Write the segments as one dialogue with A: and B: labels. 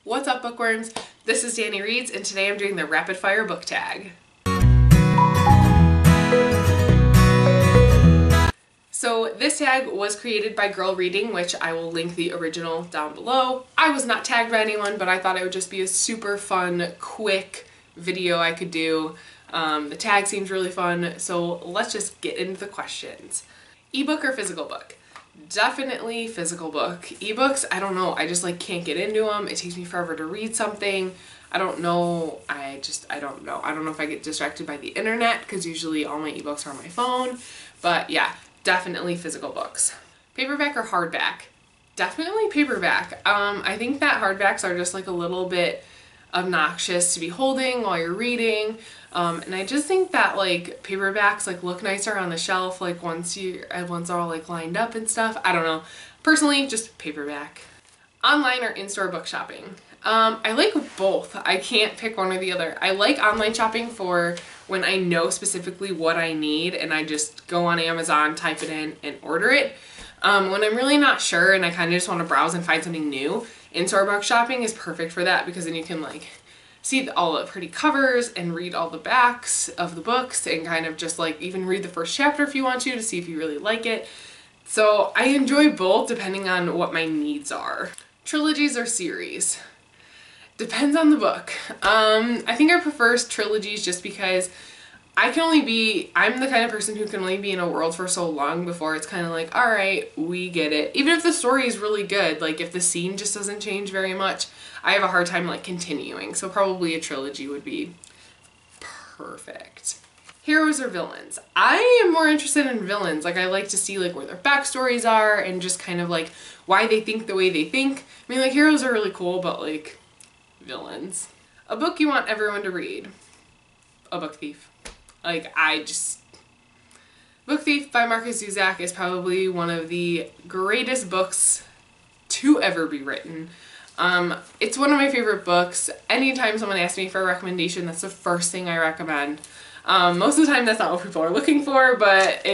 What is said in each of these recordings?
A: What's up, bookworms? This is Dani Reads, and today I'm doing the rapid fire book tag. So this tag was created by Girl Reading, which I will link the original down below. I was not tagged by anyone, but I thought it would just be a super fun, quick video I could do. The tag seems really fun, so let's just get into the questions. Ebook or physical book? Definitely physical book. Ebooks, I don't know, I just like can't get into them. It takes me forever to read something. I don't know, I don't know. I don't know if I get distracted by the internet because usually all my ebooks are on my phone, but yeah, definitely physical books. Paperback or hardback? Definitely paperback. I think that hardbacks are just like a little bit obnoxious to be holding while you're reading. And I just think that like paperbacks like look nicer on the shelf like once they're all like lined up and stuff. I don't know. Personally, just paperback. Online or in-store book shopping? I like both. I can't pick one or the other. I like online shopping for when I know specifically what I need and I just go on Amazon, type it in, and order it. When I'm really not sure and I kind of just want to browse and find something new, in-store book shopping is perfect for that because then you can like see all the pretty covers and read all the backs of the books and kind of just like even read the first chapter if you want to see if you really like it. So I enjoy both depending on what my needs are. Trilogies or series? Depends on the book. I think I prefer trilogies just because I'm the kind of person who can only be in a world for so long before it's kind of like, all right, we get it. Even if the story is really good, like if the scene just doesn't change very much, I have a hard time like continuing. So probably a trilogy would be perfect. Heroes or villains? I am more interested in villains. Like I like to see like where their backstories are and just kind of like why they think the way they think. I mean, like heroes are really cool, but like villains. A book you want everyone to read? A Book Thief. Like Book Thief by Marcus Zusak is probably one of the greatest books to ever be written. It's one of my favorite books. Anytime someone asks me for a recommendation, that's the first thing I recommend. Most of the time that's not what people are looking for, but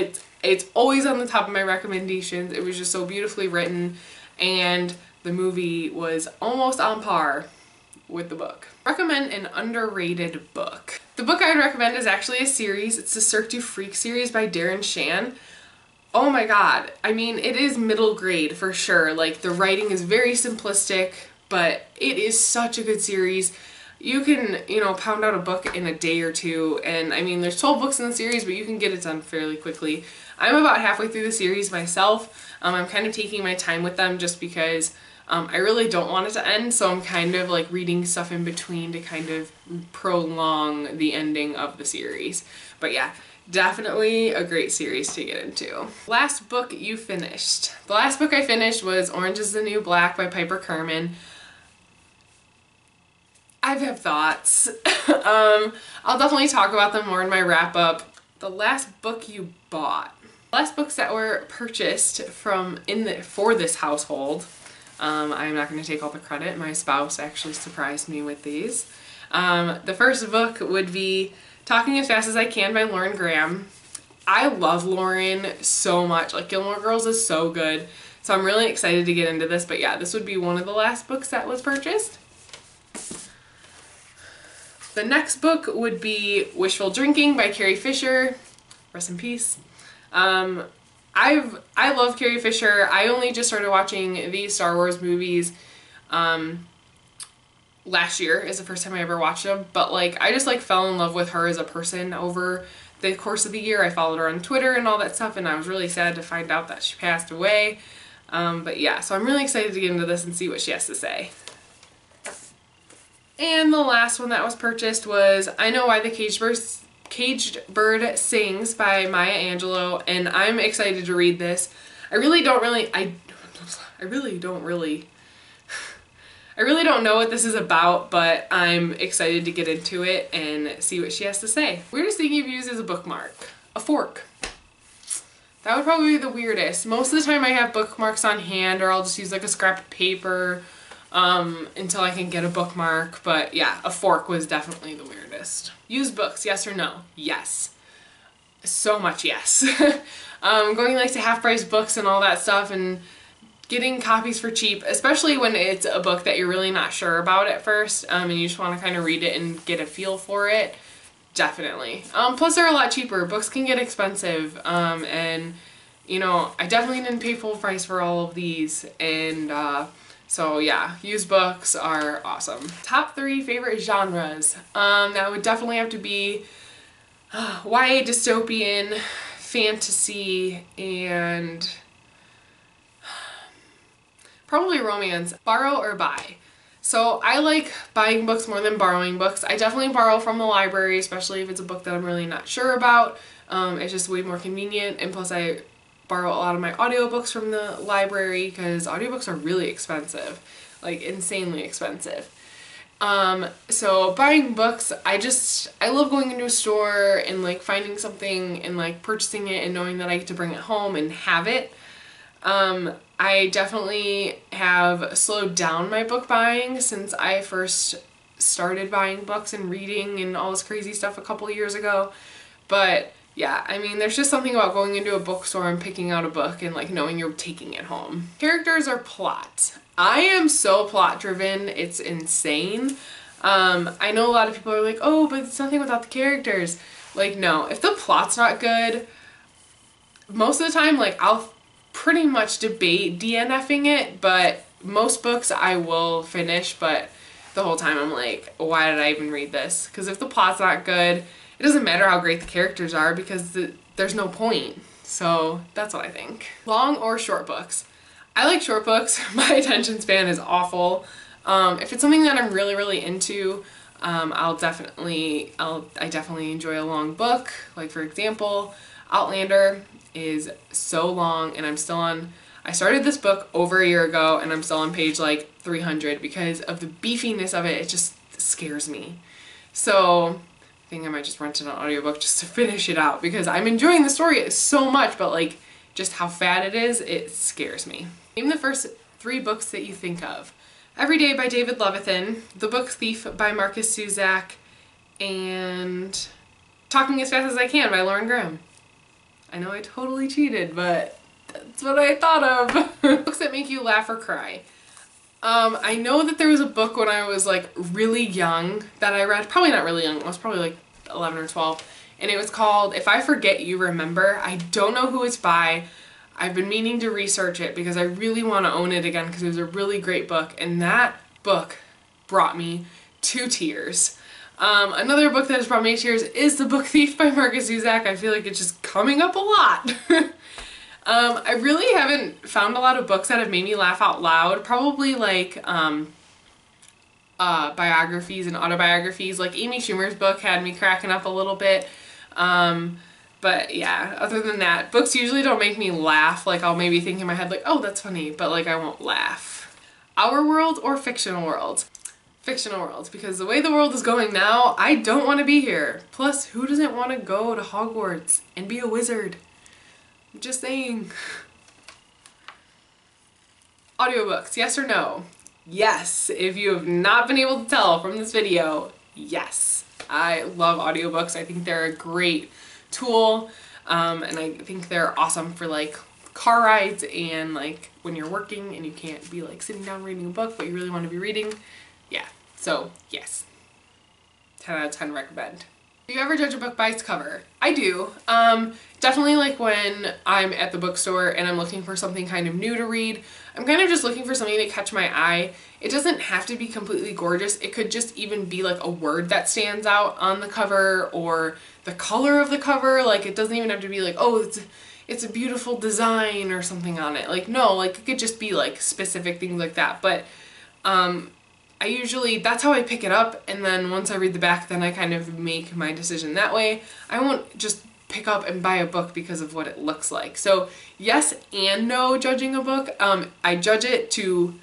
A: it's always on the top of my recommendations. It was just so beautifully written, and the movie was almost on par with the book. Recommend an underrated book. The book I would recommend is actually a series. It's the Cirque du Freak series by Darren Shan. Oh my god. I mean, it is middle grade for sure. Like the writing is very simplistic, but it is such a good series. You can, pound out a book in a day or two, and I mean, there's 12 books in the series, but you can get it done fairly quickly. I'm about halfway through the series myself. I'm kind of taking my time with them just because I really don't want it to end, so I'm kind of like reading stuff in between to kind of prolong the ending of the series. But yeah, definitely a great series to get into. Last book you finished? The last book I finished was Orange is the New Black by Piper Kerman. I have thoughts. I'll definitely talk about them more in my wrap up. The last book you bought? Last books that were purchased for this household. I'm not going to take all the credit. My spouse actually surprised me with these. The first book would be Talking as Fast as I Can by Lauren Graham. I love Lauren so much. Like Gilmore Girls is so good. So I'm really excited to get into this. But yeah, this would be one of the last books that was purchased. The next book would be Wishful Drinking by Carrie Fisher. Rest in peace. I love Carrie Fisher. I only just started watching these Star Wars movies last year is the first time I ever watched them, but like I just like fell in love with her as a person over the course of the year. I followed her on Twitter and all that stuff, and I was really sad to find out that she passed away. But yeah, so I'm really excited to get into this and see what she has to say. And the last one that was purchased was I Know Why the Caged Bird Sings by Maya Angelou, and I'm excited to read this. I really don't know what this is about, but I'm excited to get into it and see what she has to say. Weirdest thing you've used as a bookmark? A fork. That would probably be the weirdest. Most of the time I have bookmarks on hand, or I'll just use like a scrap of paper until I can get a bookmark, but yeah, a fork was definitely the weirdest. Used books, yes or no? Yes. So much yes. Going like to half price books and all that stuff and getting copies for cheap, especially when it's a book that you're really not sure about at first, and you just want to kind of read it and get a feel for it, definitely. Plus they're a lot cheaper. Books can get expensive, and you know, I definitely didn't pay full price for all of these, and so yeah, used books are awesome. Top 3 favorite genres. That would definitely have to be YA, dystopian, fantasy, and probably romance. Borrow or buy. So I like buying books more than borrowing books. I definitely borrow from the library, especially if it's a book that I'm really not sure about. It's just way more convenient, and plus I borrow a lot of my audiobooks from the library because audiobooks are really expensive, like insanely expensive. So buying books, I love going into a store and like finding something and like purchasing it and knowing that I get to bring it home and have it. I definitely have slowed down my book buying since I first started buying books and reading and all this crazy stuff a couple of years ago. But yeah, I mean, there's just something about going into a bookstore and picking out a book and like knowing you're taking it home. Characters or plot. I am so plot driven, it's insane. I know a lot of people are like, oh, but it's nothing without the characters. Like, no, if the plot's not good, most of the time, like, I'll pretty much debate DNFing it, but most books I will finish, but the whole time I'm like, why did I even read this? Because if the plot's not good, it doesn't matter how great the characters are because there's no point. So that's what I think. Long or short books? I like short books. My attention span is awful. If it's something that I'm really, really into, I definitely enjoy a long book. Like for example, Outlander is so long, and I started this book over a year ago and I'm still on page like 300 because of the beefiness of it. It just scares me. So I think I might just rent an audiobook just to finish it out because I'm enjoying the story so much, but like just how fat it is, it scares me. Name the first 3 books that you think of. Every Day by David Levithan, The Book Thief by Marcus Zusak, and Talking as Fast as I Can by Lauren Graham. I know I totally cheated, but that's what I thought of. Books that make you laugh or cry. I know that there was a book when I was like really young that I read, probably not really young, I was probably like 11 or 12, and it was called If I Forget You Remember. I don't know who it's by. I've been meaning to research it because I really want to own it again because it was a really great book, and that book brought me to tears. Another book that has brought me to tears is The Book Thief by Marcus Zusak. I feel like it's just coming up a lot. I really haven't found a lot of books that have made me laugh out loud. Probably like biographies and autobiographies. Like Amy Schumer's book had me cracking up a little bit. But yeah, other than that, books usually don't make me laugh. Like I'll maybe think in my head like, oh, that's funny, but like I won't laugh. Our world or fictional world? Fictional world, because the way the world is going now, I don't want to be here. Plus, who doesn't want to go to Hogwarts and be a wizard? I'm just saying. Audiobooks, yes or no? Yes. If you have not been able to tell from this video, yes. I love audiobooks. I think they're a great tool, and I think they're awesome for like car rides and like when you're working and you can't be like sitting down reading a book but you really want to be reading. Yeah, so yes, 10 out of 10 recommend. Do you ever judge a book by its cover? I do. Definitely like when I'm at the bookstore and I'm looking for something kind of new to read. I'm kind of just looking for something to catch my eye. It doesn't have to be completely gorgeous. It could just even be like a word that stands out on the cover or the color of the cover. Like it doesn't even have to be like, oh, it's a beautiful design or something on it. Like no, like it could just be like specific things like that. But that's how I pick it up, and then once I read the back, then I kind of make my decision that way. I won't just pick up and buy a book because of what it looks like. So yes and no judging a book. I judge it to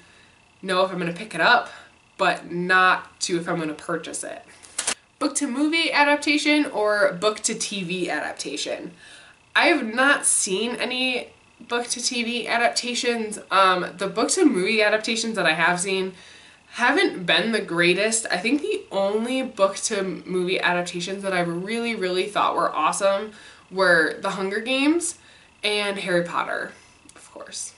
A: know if I'm going to pick it up, but not to if I'm going to purchase it. Book to movie adaptation or book to TV adaptation? I have not seen any book to TV adaptations. The book to movie adaptations that I have seen haven't been the greatest. I think the only book to movie adaptations that I really, really thought were awesome were The Hunger Games and Harry Potter, of course.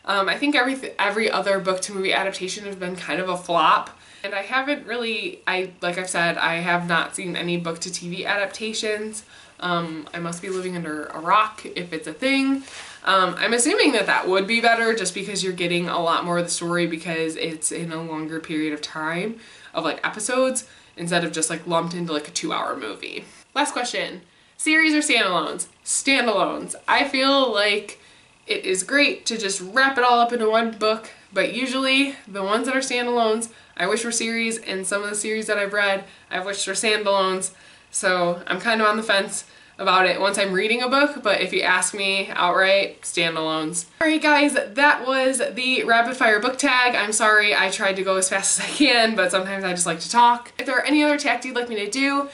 A: I think every other book to movie adaptation has been kind of a flop. And I haven't really, like I've said, I have not seen any book to TV adaptations. I must be living under a rock if it's a thing. I'm assuming that that would be better just because you're getting a lot more of the story because it's in a longer period of time of like episodes instead of just like lumped into like a 2-hour movie. Last question. Series or standalones? Standalones. I feel like it is great to just wrap it all up into one book, but usually the ones that are standalones I wish were series, and some of the series that I've read I've wished were standalones, so I'm kind of on the fence about it once I'm reading a book, but if you ask me outright, standalones. Alright guys, that was the rapid fire book tag. I'm sorry I tried to go as fast as I can, but sometimes I just like to talk. If there are any other tags you'd like me to do,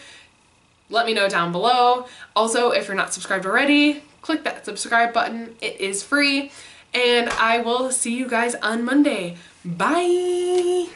A: let me know down below. Also, if you're not subscribed already, click that subscribe button. It is free, and I will see you guys on Monday. Bye!